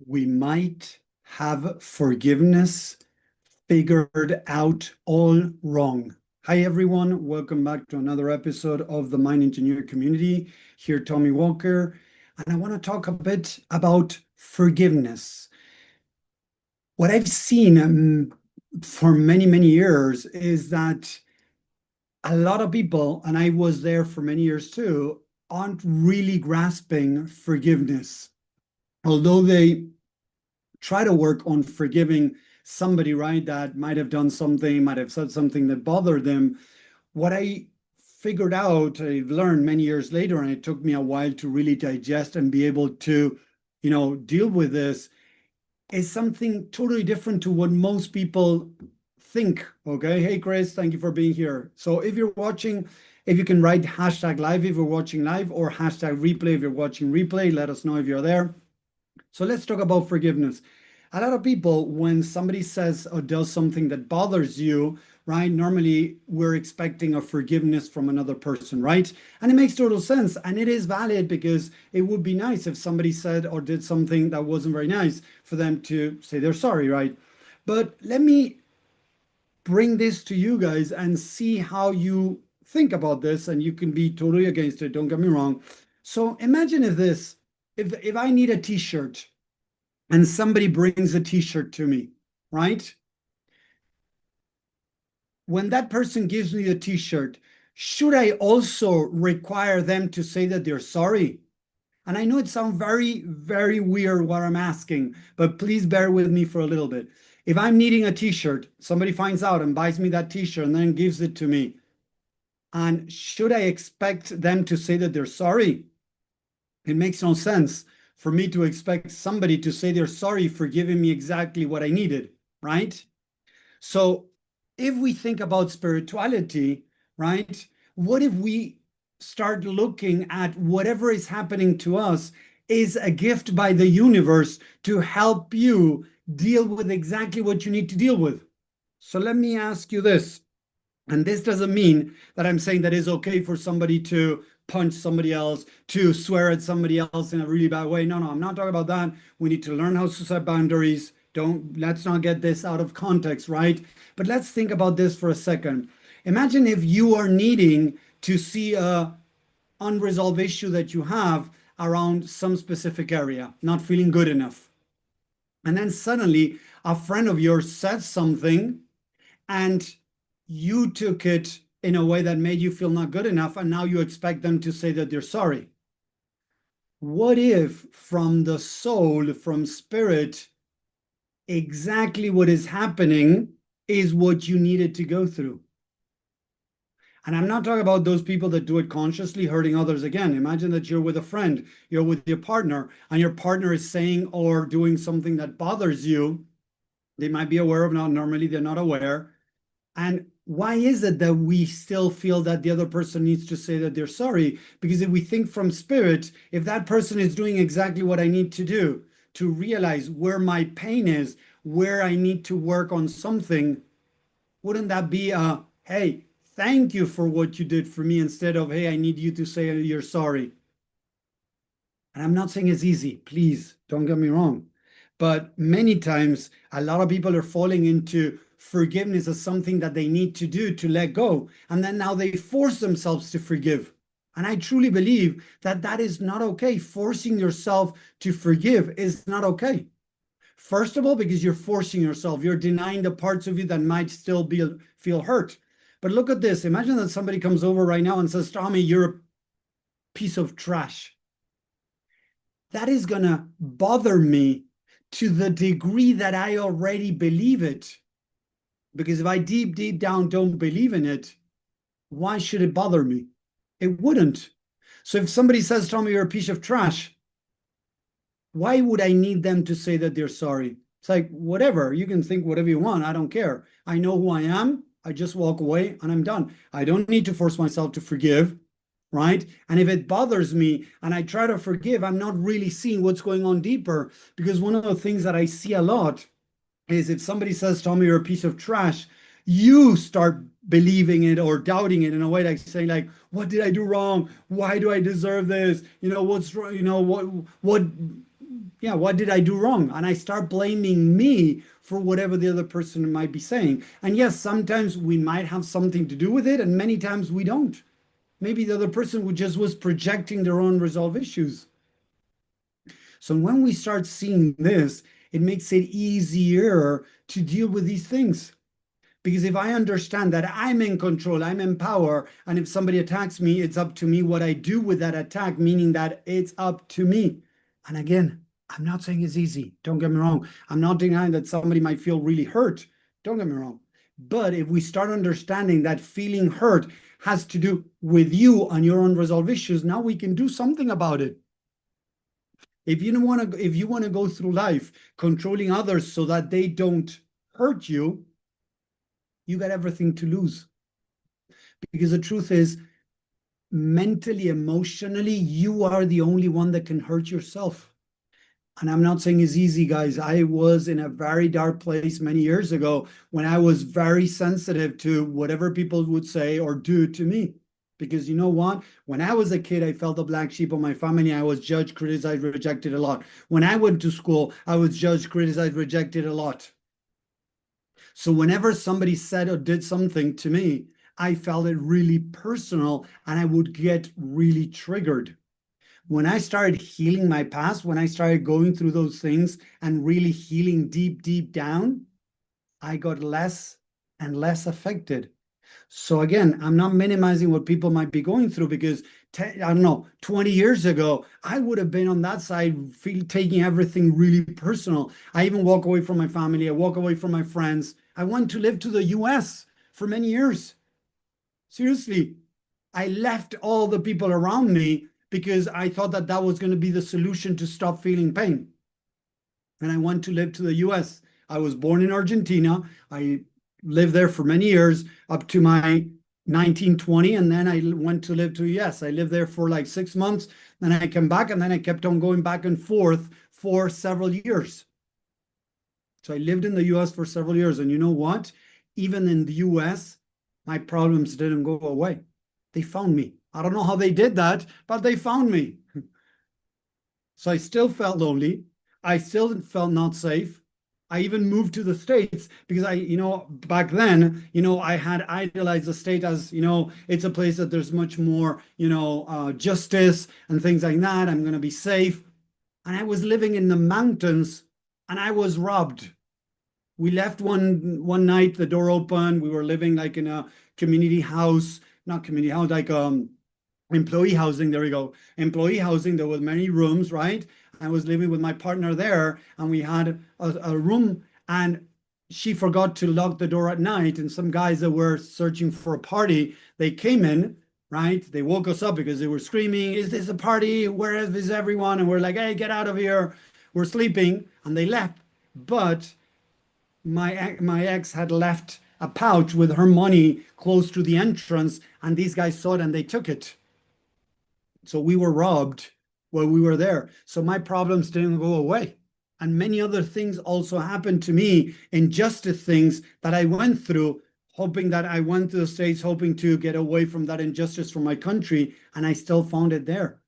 We might have forgiveness figured out all wrong. Hi, everyone. Welcome back to another episode of the Mind Engineer Community. Here, Tommy Walker. And I want to talk a bit about forgiveness. What I've seen for many, many years is that a lot of people, and I was there for many years too, aren't really grasping forgiveness. Although they try to work on forgiving somebody, right, that might have done something, might have said something that bothered them. What I figured out, I've learned many years later, and it took me a while to really digest and be able to, deal with this, is something totally different to what most people think. Okay. Hey, Chris, thank you for being here. So if you're watching, if you can write hashtag live if you're watching live or hashtag replay if you're watching replay, let us know if you're there. So let's talk about forgiveness. A lot of people, when somebody says or does something that bothers you, right, normally we're expecting a forgiveness from another person, right? And it makes total sense. And it is valid because it would be nice if somebody said or did something that wasn't very nice for them to say they're sorry, right? But let me bring this to you guys and see how you think about this. And you can be totally against it, don't get me wrong. So imagine if I need a t-shirt and somebody brings a t-shirt to me, right? When that person gives me the t-shirt, should I also require them to say that they're sorry? And I know it sounds very, very weird what I'm asking, but please bear with me for a little bit. If I'm needing a t-shirt, somebody finds out and buys me that t-shirt and then gives it to me, and should I expect them to say that they're sorry? It makes no sense for me to expect somebody to say they're sorry for giving me exactly what I needed, right? So if we think about spirituality, right, what if we start looking at whatever is happening to us is a gift by the universe to help you deal with exactly what you need to deal with? So let me ask you this. And this doesn't mean that I'm saying that it's okay for somebody to punch somebody else, to swear at somebody else in a really bad way. No, I'm not talking about that. We need to learn how to set boundaries. Let's not get this out of context, right? But let's think about this for a second. Imagine if you are needing to see a unresolved issue that you have around some specific area, not feeling good enough. And then suddenly a friend of yours says something and you took it in a way that made you feel not good enough, and now you expect them to say that they're sorry. What if from the soul, from spirit, exactly what is happening is what you needed to go through? And I'm not talking about those people that do it consciously, hurting others again. Imagine that you're with a friend, you're with your partner, and your partner is saying or doing something that bothers you. They might be aware of, not normally, they're not aware. And why is it that we still feel that the other person needs to say that they're sorry? Because if we think from spirit, if that person is doing exactly what I need to do to realize where my pain is, where I need to work on something, wouldn't that be a, hey, thank you for what you did for me instead of, hey, I need you to say you're sorry? And I'm not saying it's easy, please don't get me wrong. But many times, a lot of people are falling into forgiveness as something that they need to do to let go. And then now they force themselves to forgive. And I truly believe that that is not okay. Forcing yourself to forgive is not okay. First of all, because you're forcing yourself, you're denying the parts of you that might still feel hurt. But look at this. Imagine that somebody comes over right now and says, Tommy, you're a piece of trash. That is going to bother me to the degree that I already believe it. Because if I deep, deep down don't believe in it, why should it bother me? It wouldn't. So if somebody says, Tommy, you're a piece of trash, why would I need them to say that they're sorry? It's like, whatever, you can think whatever you want. I don't care. I know who I am. I just walk away and I'm done. I don't need to force myself to forgive, right? And if it bothers me and I try to forgive, I'm not really seeing what's going on deeper. Because one of the things that I see a lot is if somebody says, Tommy, you're a piece of trash, you start believing it or doubting it in a way like saying, like, what did I do wrong? Why do I deserve this? What's wrong? Yeah, what did I do wrong? And I start blaming me for whatever the other person might be saying. And yes, sometimes we might have something to do with it, and many times we don't. Maybe the other person who just was projecting their own resolved issues. So when we start seeing this, it makes it easier to deal with these things. Because if I understand that I'm in control, I'm in power, and if somebody attacks me, it's up to me what I do with that attack, meaning that it's up to me. And again, I'm not saying it's easy. Don't get me wrong. I'm not denying that somebody might feel really hurt. Don't get me wrong. But if we start understanding that feeling hurt has to do with you and your unresolved issues, now we can do something about it. If you want to go through life controlling others so that they don't hurt you, you got everything to lose. Because the truth is, mentally, emotionally, you are the only one that can hurt yourself. And I'm not saying it's easy, guys. I was in a very dark place many years ago when I was very sensitive to whatever people would say or do to me. Because you know what? When I was a kid, I felt the black sheep of my family. I was judged, criticized, rejected a lot. When I went to school, I was judged, criticized, rejected a lot. So whenever somebody said or did something to me, I felt it really personal and I would get really triggered. When I started healing my past, when I started going through those things and really healing deep, deep down, I got less and less affected. So again, I'm not minimizing what people might be going through because I don't know, 20 years ago, I would have been on that side, taking everything really personal. I even walk away from my family. I walk away from my friends. I went to live to the US for many years. Seriously, I left all the people around me because I thought that that was going to be the solution to stop feeling pain. And I went to live to the US. I was born in Argentina. I lived there for many years up to my 1920, and then I went to live to US. I lived there for like 6 months, then I came back, and then I kept on going back and forth for several years. So I lived in the US for several years, and you know what? Even in the US, my problems didn't go away. They found me. I don't know how they did that, but they found me. So I still felt lonely. I still felt not safe. I even moved to the States because back then, I had idolized the state as, it's a place that there's much more, justice and things like that. I'm going to be safe. And I was living in the mountains and I was robbed. We left one night, the door open. We were living like in a community house, not community house, like employee housing. There we go. Employee housing. There were many rooms, right? I was living with my partner there, and we had a room, and she forgot to lock the door at night. And some guys that were searching for a party, they came in, right? They woke us up because they were screaming, "Is this a party? Where is everyone?" And we're like, "Hey, get out of here. We're sleeping." And they left. But my ex had left a pouch with her money close to the entrance, and these guys saw it and they took it. So we were robbed while we were there. So my problems didn't go away. And many other things also happened to me, injustice things that I went through, hoping that I went to the States, hoping to get away from that injustice from my country, and I still found it there.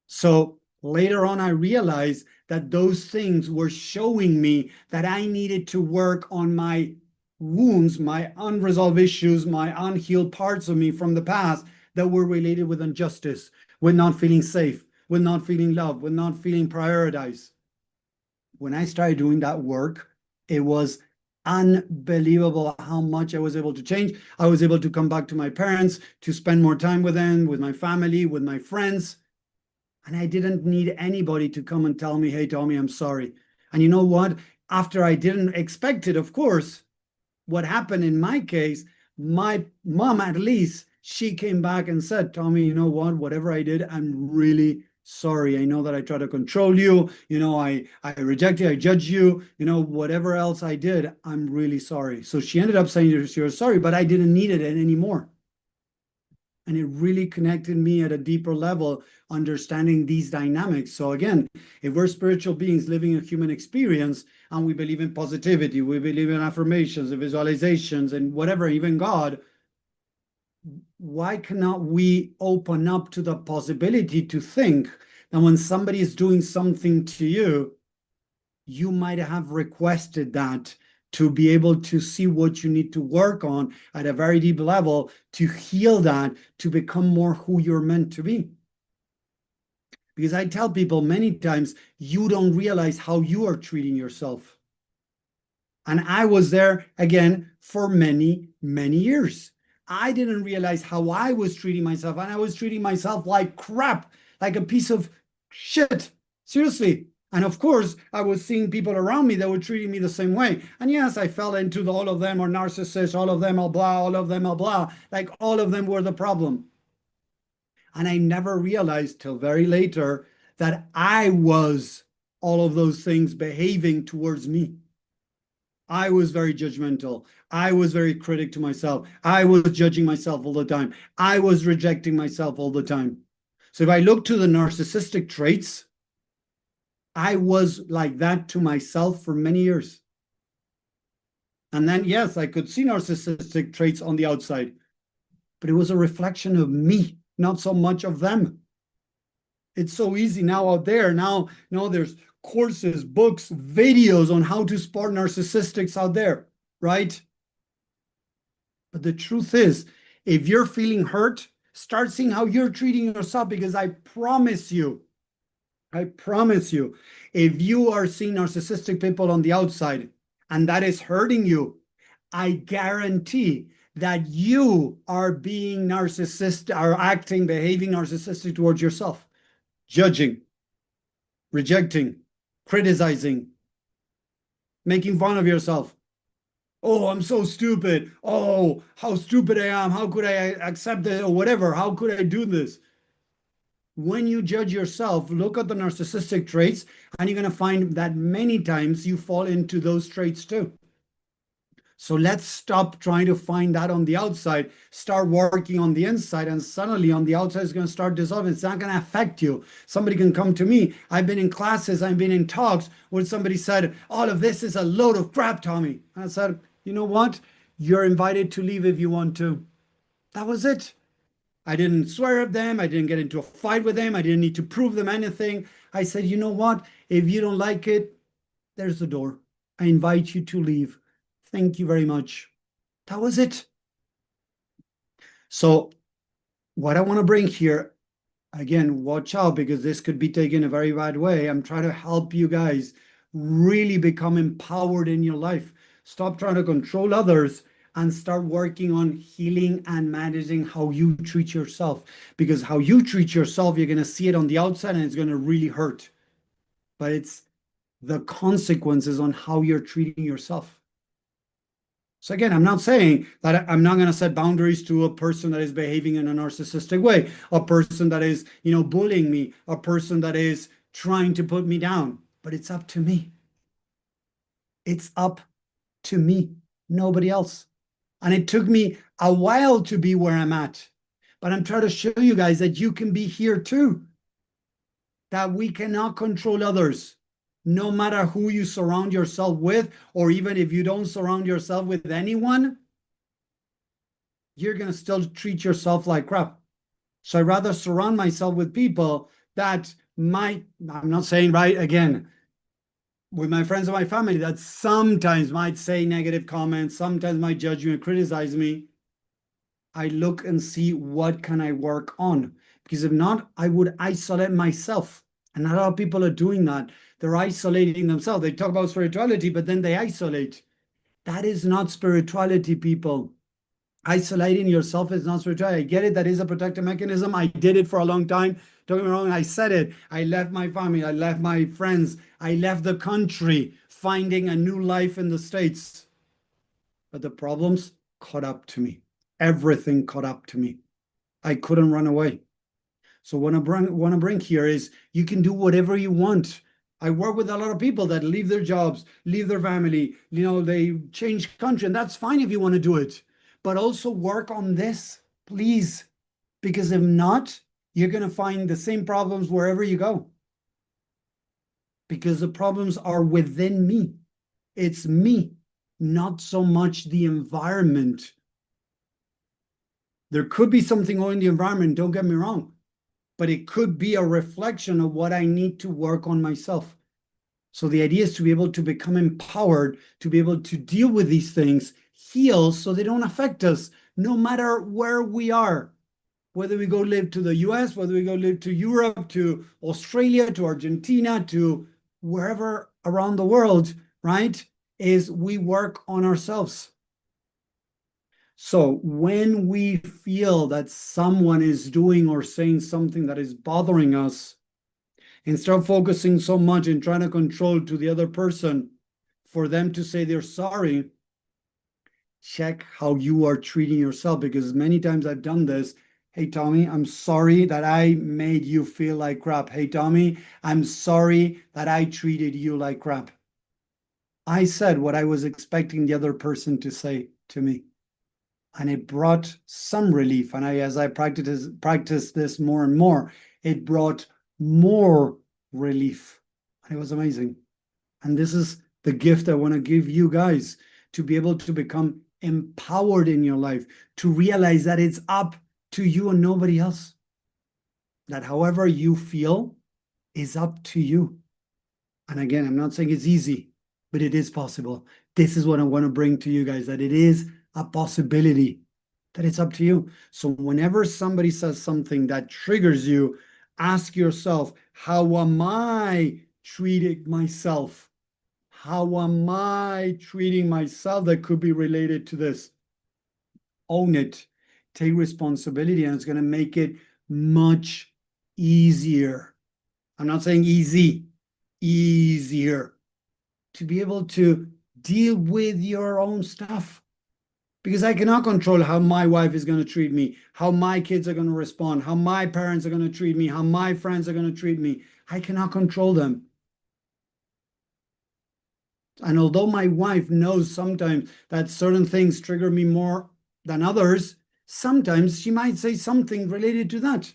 So later on, I realized that those things were showing me that I needed to work on my wounds, my unresolved issues, my unhealed parts of me from the past that were related with injustice, with not feeling safe, with not feeling loved, with not feeling prioritized. When I started doing that work, it was unbelievable how much I was able to change. I was able to come back to my parents, to spend more time with them, with my family, with my friends. And I didn't need anybody to come and tell me, "Hey, Tommy, I'm sorry." And you know what? After I didn't expect it, of course, what happened in my case, my mom, at least, she came back and said, "Tommy, you know what? Whatever I did, I'm really sorry. I know that I tried to control you. I reject you, I judge you, whatever else I did, I'm really sorry." So she ended up saying she was sorry, but I didn't need it anymore. And it really connected me at a deeper level, understanding these dynamics. So again, if we're spiritual beings living a human experience and we believe in positivity, we believe in affirmations and visualizations and whatever, even God, why cannot we open up to the possibility to think And when somebody is doing something to you, you might have requested that to be able to see what you need to work on at a very deep level to heal that, to become more who you're meant to be. Because I tell people many times, you don't realize how you are treating yourself. And I was there again for many, many years. I didn't realize how I was treating myself, and I was treating myself like crap, like a piece of shit. Seriously. And of course, I was seeing people around me that were treating me the same way. And yes, I fell into all of them are narcissists, all of them are blah, all of them are blah. Like all of them were the problem. And I never realized till very later that I was all of those things behaving towards me. I was very judgmental. I was very critic to myself. I was judging myself all the time. I was rejecting myself all the time. So if I look to the narcissistic traits, I was like that to myself for many years. And then, yes, I could see narcissistic traits on the outside, but it was a reflection of me, not so much of them. It's so easy now out there. Now there's courses, books, videos on how to spot narcissistics out there, right? But the truth is, if you're feeling hurt, start seeing how you're treating yourself, because I promise you, if you are seeing narcissistic people on the outside and that is hurting you, I guarantee that you are being narcissistic, are acting, behaving narcissistic towards yourself, judging, rejecting, criticizing, making fun of yourself. Oh, I'm so stupid. Oh, how stupid I am. How could I accept it or whatever? How could I do this? When you judge yourself, look at the narcissistic traits, and you're going to find that many times you fall into those traits too. So let's stop trying to find that on the outside, start working on the inside, and suddenly on the outside is going to start dissolving. It's not going to affect you. Somebody can come to me. I've been in classes, I've been in talks where somebody said, all of this is a load of crap, Tommy. And I said, you know what? You're invited to leave if you want to. That was it. I didn't swear at them. I didn't get into a fight with them. I didn't need to prove them anything. I said, you know what? If you don't like it, there's the door. I invite you to leave. Thank you very much. That was it. So what I want to bring here, again, watch out, because this could be taken a very bad way. I'm trying to help you guys really become empowered in your life. Stop trying to control others and start working on healing and managing how you treat yourself. Because how you treat yourself, you're going to see it on the outside and it's going to really hurt. But it's the consequences on how you're treating yourself. So again, I'm not saying that I'm not going to set boundaries to a person that is behaving in a narcissistic way, a person that is, bullying me, a person that is trying to put me down. But it's up to me. It's up to me, nobody else. And it took me a while to be where I'm at. But I'm trying to show you guys that you can be here too. That we cannot control others. No matter who you surround yourself with, or even if you don't surround yourself with anyone, you're going to still treat yourself like crap. So I'd rather surround myself with people that might, I'm not saying right again, with my friends and my family that sometimes might say negative comments, sometimes might judge me and criticize me. I look and see what can I work on. Because if not, I would isolate myself. And a lot of people are doing that. They're isolating themselves. They talk about spirituality, but then they isolate. That is not spirituality, people. Isolating yourself is not spirituality. I get it. That is a protective mechanism. I did it for a long time. Don't get me wrong. I said it. I left my family. I left my friends. I left the country, finding a new life in the States. But the problems caught up to me. Everything caught up to me. I couldn't run away. So what I want to bring here is you can do whatever you want. I work with a lot of people that leave their jobs, leave their family, they change country, and that's fine if you want to do it. But also work on this, please. Because if not, you're going to find the same problems wherever you go. Because the problems are within me. It's me, not so much the environment. There could be something going in the environment, don't get me wrong. but it could be a reflection of what I need to work on myself. So the idea is to be able to become empowered, to be able to deal with these things, heal so they don't affect us, no matter where we are. Whether we go live to the US, whether we go live to Europe, to Australia, to Argentina, to wherever around the world, right? Is we work on ourselves. So when we feel that someone is doing or saying something that is bothering us, instead of focusing so much and trying to control to the other person for them to say they're sorry, check how you are treating yourself, because many times I've done this. Hey, Tommy, I'm sorry that I made you feel like crap. Hey, Tommy, I'm sorry that I treated you like crap. I said what I was expecting the other person to say to me. And it brought some relief. And as I practice this more and more, it brought more relief. And it was amazing. And this is the gift I want to give you guys, to be able to become empowered in your life, to realize that it's up to you and nobody else. That however you feel is up to you. And again, I'm not saying it's easy, but it is possible. This is what I want to bring to you guys, that it is a possibility, that it's up to you. So whenever somebody says something that triggers you, ask yourself, how am I treating myself? How am I treating myself that could be related to this? Own it, take responsibility, and it's going to make it much easier. I'm not saying easy, easier to be able to deal with your own stuff. Because I cannot control how my wife is going to treat me, how my kids are going to respond, how my parents are going to treat me, how my friends are going to treat me. I cannot control them. And although my wife knows sometimes that certain things trigger me more than others, sometimes she might say something related to that.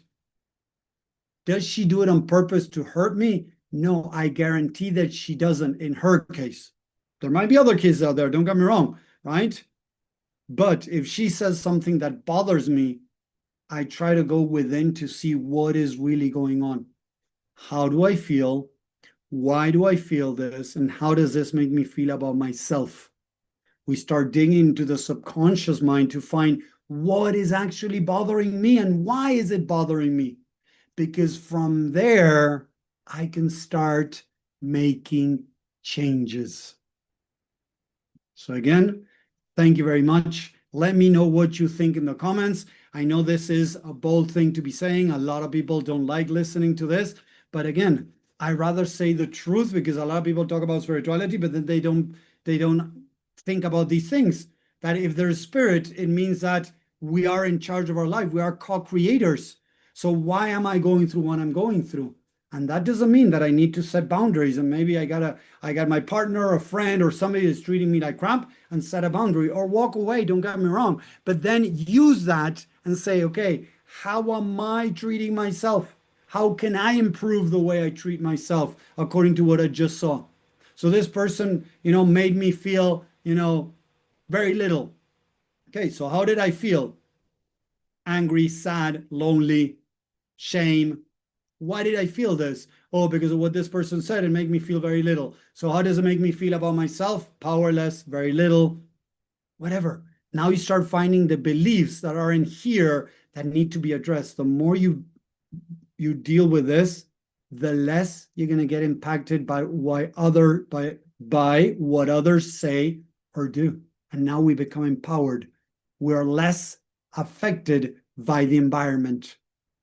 Does she do it on purpose to hurt me? No, I guarantee that she doesn't in her case. There might be other kids out there, don't get me wrong, right? But if she says something that bothers me, I try to go within to see what is really going on. How do I feel? Why do I feel this? And how does this make me feel about myself? We start digging into the subconscious mind to find what is actually bothering me and why is it bothering me? Because from there, I can start making changes. So again, thank you very much. Let me know what you think in the comments. I know this is a bold thing to be saying. A lot of people don't like listening to this. But again, I rather say the truth, because a lot of people talk about spirituality, but then they don't think about these things. That if there's spirit, it means that we are in charge of our life. We are co-creators. So why am I going through what I'm going through? And that doesn't mean that I need to set boundaries. And maybe I got my partner or a friend or somebody is treating me like crap, and set a boundary or walk away. Don't get me wrong. But then use that and say, okay, how am I treating myself? How can I improve the way I treat myself according to what I just saw? So this person, made me feel, very little. Okay, so how did I feel? Angry, sad, lonely, shame. Why did I feel this? Oh, because of what this person said, it made me feel very little. So how does it make me feel about myself? Powerless, very little, whatever. Now you start finding the beliefs that are in here that need to be addressed. The more you deal with this, the less you're going to get impacted by what others say or do. And now we become empowered. We're less affected by the environment,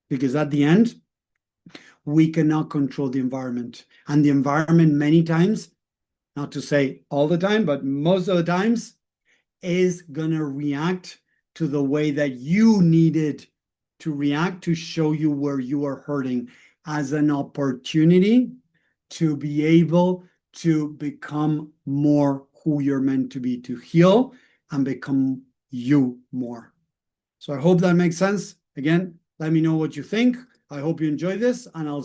because at the end, we cannot control the environment. And the environment many times, not to say all the time, but most of the times, is going to react to the way that you needed to react, to show you where you are hurting, as an opportunity to be able to become more who you're meant to be, to heal and become you more. So I hope that makes sense. Again, let me know what you think. I hope you enjoy this, and I'll